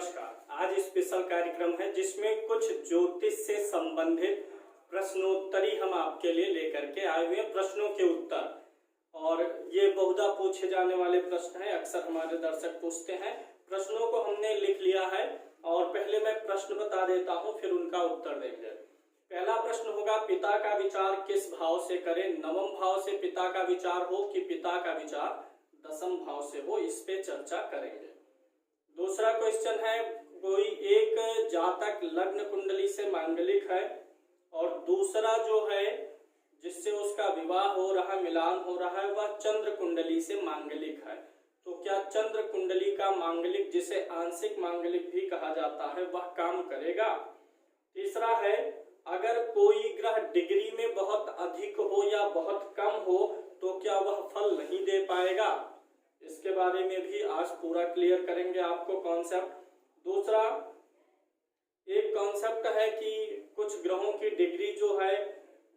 नमस्कार। आज स्पेशल कार्यक्रम है जिसमें कुछ ज्योतिष से संबंधित प्रश्नोत्तरी हम आपके लिए लेकर के आए हुए हैं, प्रश्नों के उत्तर। और ये बहुधा पूछे जाने वाले प्रश्न हैं, अक्सर हमारे दर्शक पूछते हैं। प्रश्नों को हमने लिख लिया है और पहले मैं प्रश्न बता देता हूं, फिर उनका उत्तर देंगे। पहला प्रश्न होगा, पिता का विचार किस भाव से करें? नवम भाव से पिता का विचार हो कि पिता का विचार दसम भाव से हो, इस पे चर्चा करेंगे। दूसरा क्वेश्चन है, कोई एक जातक लग्न कुंडली से मांगलिक है और दूसरा जो है जिससे उसका विवाह हो रहा, मिलान हो रहा है, वह चंद्र कुंडली से मांगलिक है, तो क्या चंद्र कुंडली का मांगलिक, जिसे आंशिक मांगलिक भी कहा जाता है, वह काम करेगा? तीसरा है, अगर कोई ग्रह डिग्री में बहुत अधिक हो या बहुत कम हो तो क्या वह फल नहीं दे पाएगा? इसके बारे में भी आज पूरा क्लियर करेंगे आपको कॉन्सेप्ट। दूसरा एक कॉन्सेप्ट है कि कुछ ग्रहों की डिग्री जो है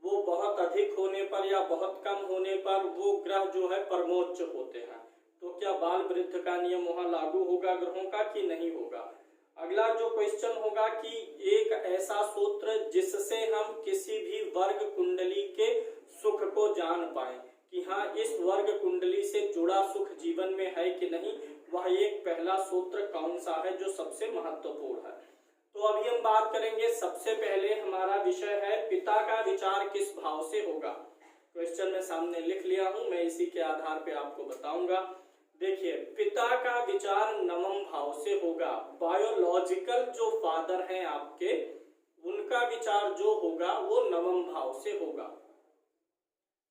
वो बहुत अधिक होने पर या बहुत कम होने पर वो ग्रह जो है परमोच्च होते हैं, तो क्या बाल वृद्ध का नियम वहां लागू होगा ग्रहों का कि नहीं होगा? अगला जो क्वेश्चन होगा कि एक ऐसा सूत्र जिससे हम किसी भी वर्ग कुंडली के सुख को जान पाएं कि हाँ, इस वर्ग कुंडली से जुड़ा सुख जीवन में है कि नहीं, वह एक पहला सूत्र कौन सा है जो सबसे महत्वपूर्ण है? तो अभी हम बात करेंगे। सबसे पहले हमारा विषय है पिता का विचार किस भाव से होगा। क्वेश्चन मैं सामने लिख लिया हूं, मैं इसी के आधार पे आपको बताऊंगा। देखिए, पिता का विचार नवम भाव से होगा। बायोलॉजिकल जो फादर हैं आपके, उनका विचार जो होगा वो नवम भाव से होगा।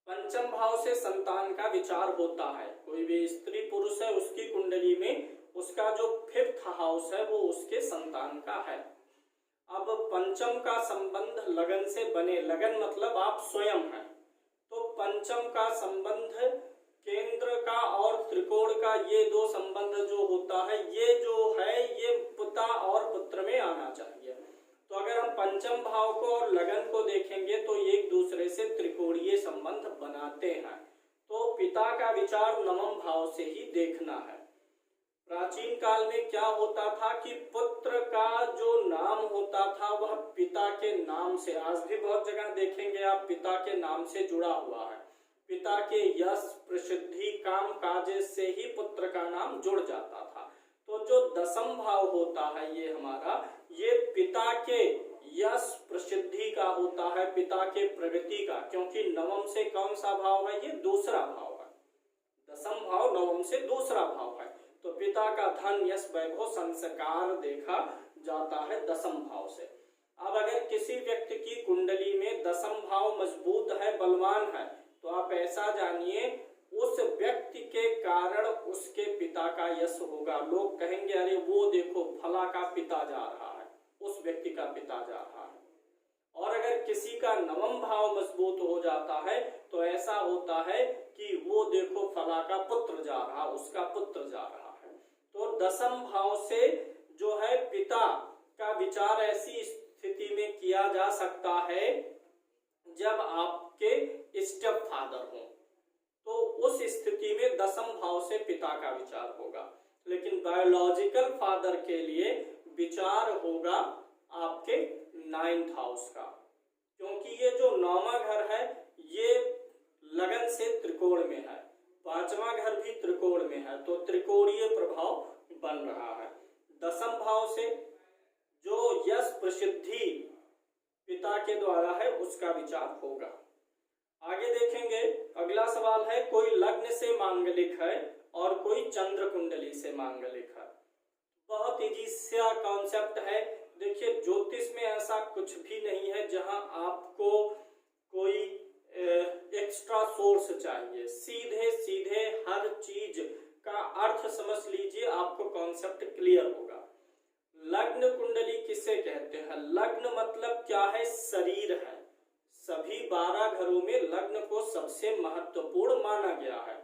पंचम भाव से संतान का विचार होता है। कोई भी स्त्री पुरुष है, उसकी कुंडली में उसका जो फिफ्थ हाउस है वो उसके संतान का है। अब पंचम का संबंध लगन से बने, लगन मतलब आप स्वयं हैं, तो पंचम का संबंध केंद्र का और त्रिकोण का, ये दो संबंध जो होता है, ये जो है ये पिता और पुत्र में आना चाहिए। तो अगर हम पंचम भाव को और लगन को देखेंगे तो एक दूसरे से त्रिकोणीय संबंध बनाते हैं, तो पिता का विचार नवम भाव से ही देखना है। प्राचीन काल में क्या होता था कि पुत्र का जो नाम होता था वह पिता के नाम से, आज भी बहुत जगह देखेंगे आप, पिता के नाम से जुड़ा हुआ है। पिता के यश, प्रसिद्धि, काम काज से ही पुत्र का नाम जुड़ जाता था। तो जो दसम भाव होता है ये हमारा, ये पिता के यश प्रसिद्धि का होता है, पिता के प्रगति का, क्योंकि नवम से कौन सा भाव है? ये दूसरा भाव है। दसम भाव नवम से दूसरा भाव है, तो पिता का धन, यश, वैभव, संस्कार देखा जाता है दसम भाव से। अब अगर किसी व्यक्ति की कुंडली में दसम भाव मजबूत है, बलवान है, तो आप ऐसा जानिए उस व्यक्ति के कारण उसके पिता का यश होगा। लोग कहेंगे अरे वो देखो फला का पिता जा रहा है, उस व्यक्ति का पिता जा रहा है। और अगर किसी का नवम भाव मजबूत हो जाता है तो ऐसा होता है कि वो देखो फला का पुत्र जा रहा, उसका पुत्र जा रहा है। तो दसम भाव से जो है पिता का विचार ऐसी स्थिति में किया जा सकता है जब आपके स्टेप फादर हो, तो उस स्थिति में दसम भाव से पिता का विचार होगा। लेकिन बायोलॉजिकल फादर के लिए विचार होगा आपके 9th हाउस का, क्योंकि ये जो 9वां घर है ये लगन से त्रिकोण में है, 5वां घर भी त्रिकोण में है, तो त्रिकोणीय प्रभाव बन रहा है। दसम भाव से जो यश प्रसिद्धि पिता के द्वारा है उसका विचार होगा। आगे देखेंगे, अगला सवाल है, कोई लग्न से मांगलिक है और कोई चंद्र कुंडली से मांगलिक है। बहुत इजी सा कॉन्सेप्ट है। देखिए, ज्योतिष में ऐसा कुछ भी नहीं है जहां आपको कोई एक्स्ट्रा सोर्स चाहिए। सीधे सीधे हर चीज का अर्थ समझ लीजिए, आपको कॉन्सेप्ट क्लियर होगा। लग्न कुंडली किसे कहते हैं? लग्न मतलब क्या है? शरीर है। सभी 12 घरों में लग्न को सबसे महत्वपूर्ण माना गया है।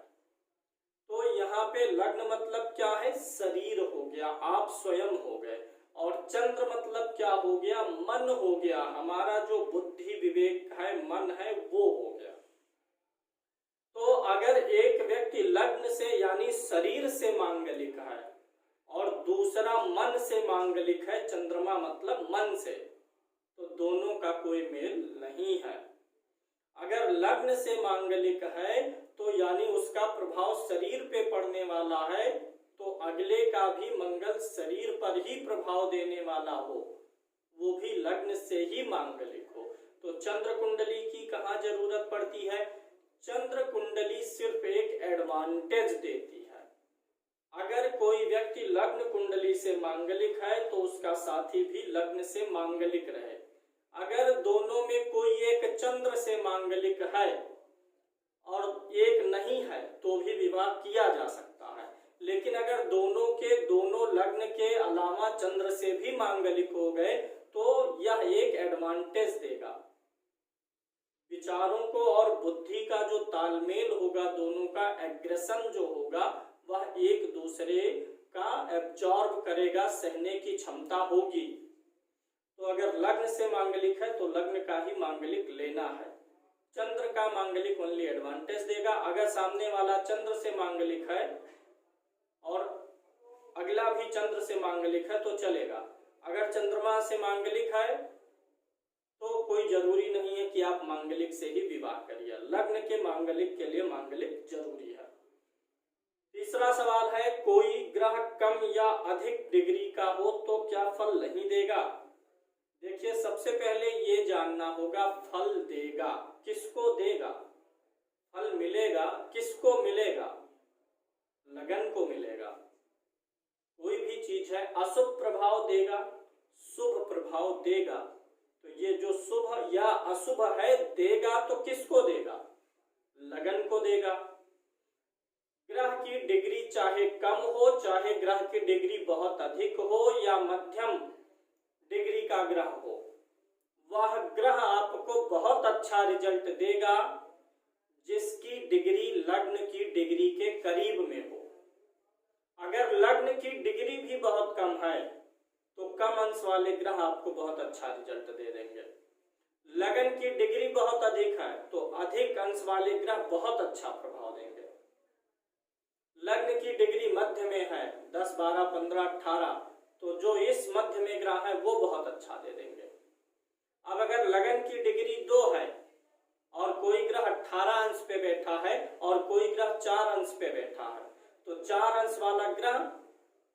तो यहाँ पे लग्न मतलब क्या है? शरीर हो गया, आप स्वयं हो गए। और चंद्र मतलब क्या हो गया? मन हो गया, हमारा जो बुद्धि विवेक है, मन है, वो हो गया। तो अगर एक व्यक्ति लग्न से यानी शरीर से मांगलिक है और दूसरा दूसरा मन से मांगलिक है, चंद्रमा मतलब मन से, तो दोनों का कोई मेल नहीं है। अगर लग्न से मांगलिक है तो यानी उसका प्रभाव शरीर पे पड़ने वाला है, तो अगले का भी मंगल शरीर पर ही प्रभाव देने वाला हो, वो भी लग्न से ही मांगलिक हो। तो चंद्र कुंडली की कहाँ जरूरत पड़ती है? चंद्र कुंडली सिर्फ एक एडवांटेज देती है। अगर कोई व्यक्ति लग्न कुंडली से मांगलिक है तो उसका साथी भी लग्न से मांगलिक रहे। अगर दोनों में कोई एक चंद्र से मांगलिक है और एक नहीं है तो भी विवाह किया जा सकता है। लेकिन अगर दोनों के दोनों लग्न के अलावा चंद्र से भी मांगलिक हो गए तो यह एक एडवांटेज देगा। विचारों को और बुद्धि का जो तालमेल होगा, दोनों का एग्रेशन जो होगा, वह एक दूसरे का एब्जॉर्ब करेगा, सहने की क्षमता होगी। तो अगर लग्न से मांगलिक है तो लग्न का ही मांगलिक लेना है। चंद्र का मांगलिक ओनली एडवांटेज देगा। अगर सामने वाला चंद्र से मांगलिक है और अगला भी चंद्र से मांगलिक है तो चलेगा। अगर चंद्रमा से मांगलिक है तो कोई जरूरी नहीं है कि आप मांगलिक से ही विवाह करिए। लग्न के मांगलिक के लिए मांगलिक जरूरी है। तीसरा सवाल है, कोई ग्रह कम या अधिक डिग्री का हो तो क्या फल नहीं देगा? देखिए, सबसे पहले ये जानना होगा फल देगा किसको देगा, फल मिलेगा किसको मिलेगा? लगन को मिलेगा। कोई भी चीज है अशुभ प्रभाव देगा, शुभ प्रभाव देगा। तो ये जो शुभ या अशुभ है देगा तो किसको देगा? लगन को देगा। ग्रह की डिग्री चाहे कम हो, चाहे ग्रह की डिग्री बहुत अधिक हो या मध्यम डिग्री का ग्रह हो, वह ग्रह आपको बहुत अच्छा रिजल्ट देगा जिसकी डिग्री लग्न की डिग्री के करीब में हो। अगर लग्न की डिग्री भी बहुत कम है तो कम अंश वाले ग्रह आपको बहुत अच्छा रिजल्ट दे देंगे। लगन की डिग्री बहुत अधिक है तो अधिक अंश वाले ग्रह बहुत अच्छा प्रभाव देंगे। लग्न की डिग्री मध्य में है 10, 12, 15, 18, तो जो इस मध्य में ग्रह है वो बहुत अच्छा दे देंगे। अब अगर लगन की डिग्री 2 है और कोई ग्रह 18 अंश पे बैठा है और कोई ग्रह 4 अंश पे बैठा है, तो 4 अंश वाला ग्रह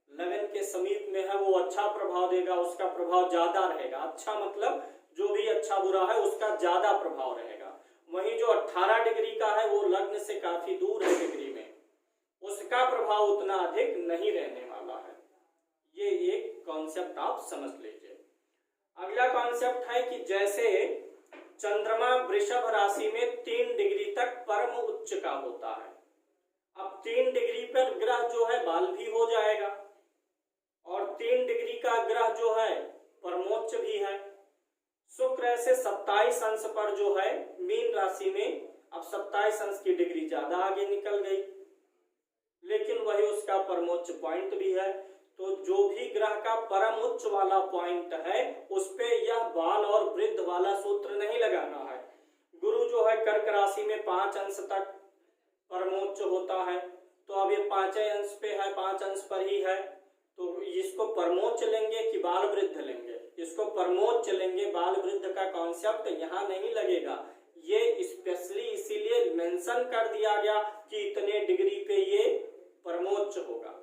लगन के समीप में है, वो अच्छा प्रभाव देगा, उसका प्रभाव ज्यादा रहेगा। अच्छा मतलब जो भी अच्छा बुरा है उसका ज्यादा प्रभाव रहेगा। वहीं जो 18 डिग्री का है वो लग्न से काफी दूर है डिग्री में, उसका प्रभाव उतना अधिक नहीं रहने वाला है। ये एक कॉन्सेप्ट आप समझ लीजिए। अगला कॉन्सेप्ट है कि जैसे चंद्रमा वृषभ राशि में 3 डिग्री तक परम उच्च का होता है। अब 3 डिग्री पर ग्रह जो है बाल भी हो जाएगा और 3 डिग्री का ग्रह जो है परमोच्च भी है। शुक्र ऐसे 27 अंश पर जो है मीन राशि में, अब 27 अंश की डिग्री ज्यादा आगे निकल गई, लेकिन वही उसका परमोच्च पॉइंट भी है। तो जो भी ग्रह का परम उच्च वाला पॉइंट है उस पे यह बाल और वृद्ध वाला सूत्र नहीं लगाना है। गुरु जो है कर्क राशि में 5 अंश तक परमोच्च होता है, तो अब ये 5 अंश पे है, 5 अंश पर ही है, तो इसको परमोच्च लेंगे कि बाल वृद्ध लेंगे? इसको परमोच्च लेंगे। बाल वृद्ध का कॉन्सेप्ट यहाँ नहीं लगेगा। ये स्पेशली इसीलिए मेंशन कर दिया गया कि इतने डिग्री पे ये परमोच्च होगा।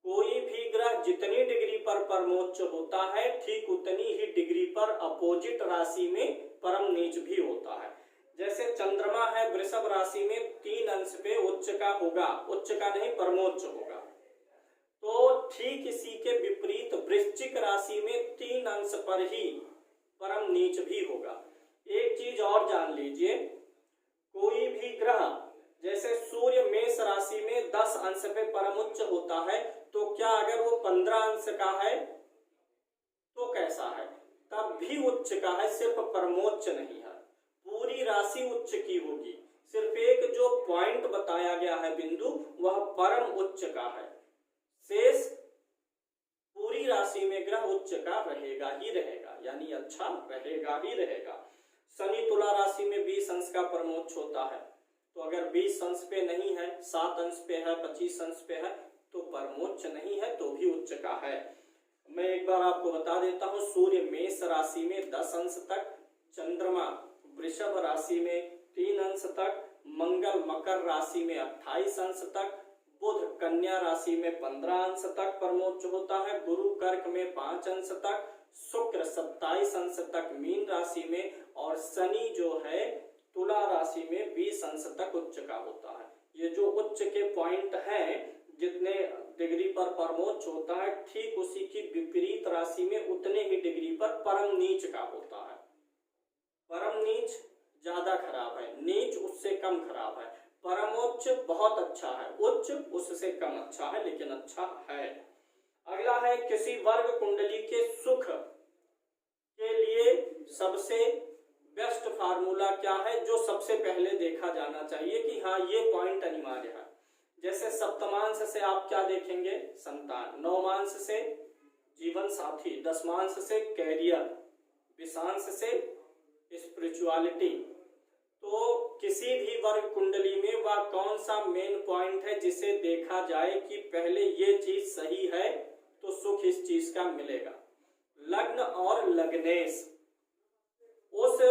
कोई भी ग्रह जितनी डिग्री पर परमोच्च होता है ठीक उतनी ही डिग्री पर अपोजिट राशि में परम नीच भी होता है। जैसे चंद्रमा है वृषभ राशि में 3 अंश पे उच्च का होगा, उच्च का नहीं परमोच्च होगा, तो ठीक इसी के विपरीत वृश्चिक राशि में 3 अंश पर ही परम नीच भी होगा। एक चीज और जान लीजिए, कोई भी ग्रह जैसे सूर्य मेष राशि में 10 अंश पे परम उच्च होता है, तो क्या अगर वो 15 अंश का है तो कैसा है? तब भी उच्च का है, सिर्फ परमोच्च नहीं है। पूरी राशि उच्च की होगी, सिर्फ एक जो पॉइंट बताया गया है बिंदु वह परम उच्च का है, शेष पूरी राशि में ग्रह उच्च का रहेगा ही रहेगा, यानी अच्छा रहेगा ही रहेगा। शनि तुला राशि में 20 अंश का परमोच्च होता है, तो अगर 20 अंश पे नहीं है, 7 अंश पे है, 25 अंश पे है, तो परमोच्च नहीं है तो भी उच्च का है। मैं एक बार आपको बता देता हूँ, सूर्य मेष राशि में 10 अंश तक, चंद्रमा वृषभ राशि में 3 अंश तक, मंगल मकर राशि में 28 अंश तक, बुध कन्या राशि में 15 अंश तक परमोच्च होता है, गुरु कर्क में 5 अंश तक, शुक्र 27 अंश तक मीन राशि में, और शनि जो है तुला राशि में 20 अंश तक उच्च का होता है। ये जो उच्च के पॉइंट हैं, जितने डिग्री पर परमोच्च होता है, ठीक उसी की विपरीत राशि में उतने ही डिग्री पर परम नीच का होता है। परम नीच ज्यादा खराब है, नीच उससे कम खराब है, परमोच्च बहुत अच्छा है, उच्च उससे कम अच्छा है लेकिन अच्छा है। अगला है, किसी वर्ग कुंडली के सुख के लिए सबसे बेस्ट फार्मूला क्या है, जो सबसे पहले देखा जाना चाहिए कि हाँ ये पॉइंट अनिवार्य है। जैसे सप्तमांश से आप क्या देखेंगे, संतान, नवमांश से जीवन साथी, दशमांश से कैरियर, विषांश से स्पिरिचुअलिटी। तो किसी भी वर्ग कुंडली में वह कौन सा मेन पॉइंट है जिसे देखा जाए कि पहले ये चीज सही है तो सुख इस चीज का मिलेगा। लग्न और लग्नेश, उस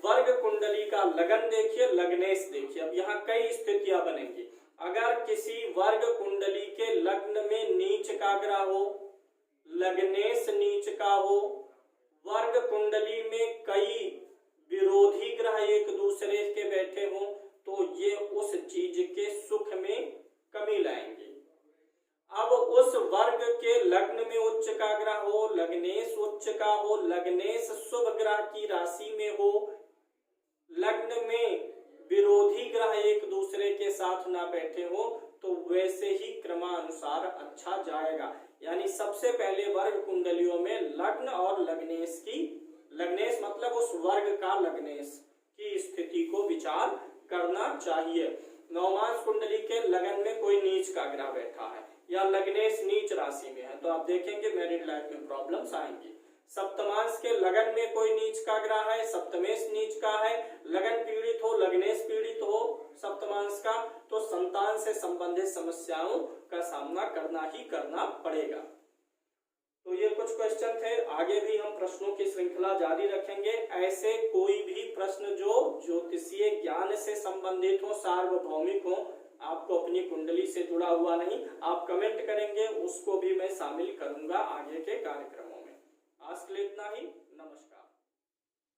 वर्ग कुंडली का लगन देखिए, लग्नेश देखिए। अब यहाँ कई स्थितियां बनेंगी। अगर किसी वर्ग कुंडली के लग्न में नीच का ग्रह हो, लग्नेश नीच का हो, वर्ग कुंडली में कई विरोधी ग्रह एक दूसरे के बैठे हों, तो ये उस चीज के सुख में कमी लाएंगे। अब उस वर्ग के लग्न में उच्च का ग्रह हो, लग्नेश उच्च का हो, लग्नेश शुभ ग्रह की राशि में हो, लग्न में विरोधी ग्रह एक दूसरे के साथ ना बैठे हो, तो वैसे ही क्रमानुसार अच्छा जाएगा। यानी सबसे पहले वर्ग कुंडलियों में लग्न और लग्नेश की, लग्नेश मतलब उस वर्ग का लग्नेश की स्थिति को विचार करना चाहिए। नवमांश कुंडली के लगन में कोई नीच का ग्रह बैठा है या लग्नेश नीच राशि में है, तो आप देखेंगे मैरिड लाइफ में प्रॉब्लम्स आएंगी। सप्तमांश के लगन में कोई नीच का ग्रह है, सप्तमेश नीच का है, लगन पीड़ित हो, लग्नेश पीड़ित हो सप्तमांश का, तो संतान से संबंधित समस्याओं का सामना करना ही करना पड़ेगा। तो ये कुछ क्वेश्चन थे, आगे भी हम प्रश्नों की श्रृंखला जारी रखेंगे। ऐसे कोई भी प्रश्न जो ज्योतिषीय ज्ञान से संबंधित हो, सार्वभौमिक हो, आपको अपनी कुंडली से जुड़ा हुआ नहीं, आप कमेंट करेंगे, उसको भी मैं शामिल करूंगा आगे के कार्यक्रमों में। आज के लिए इतना ही, नमस्कार।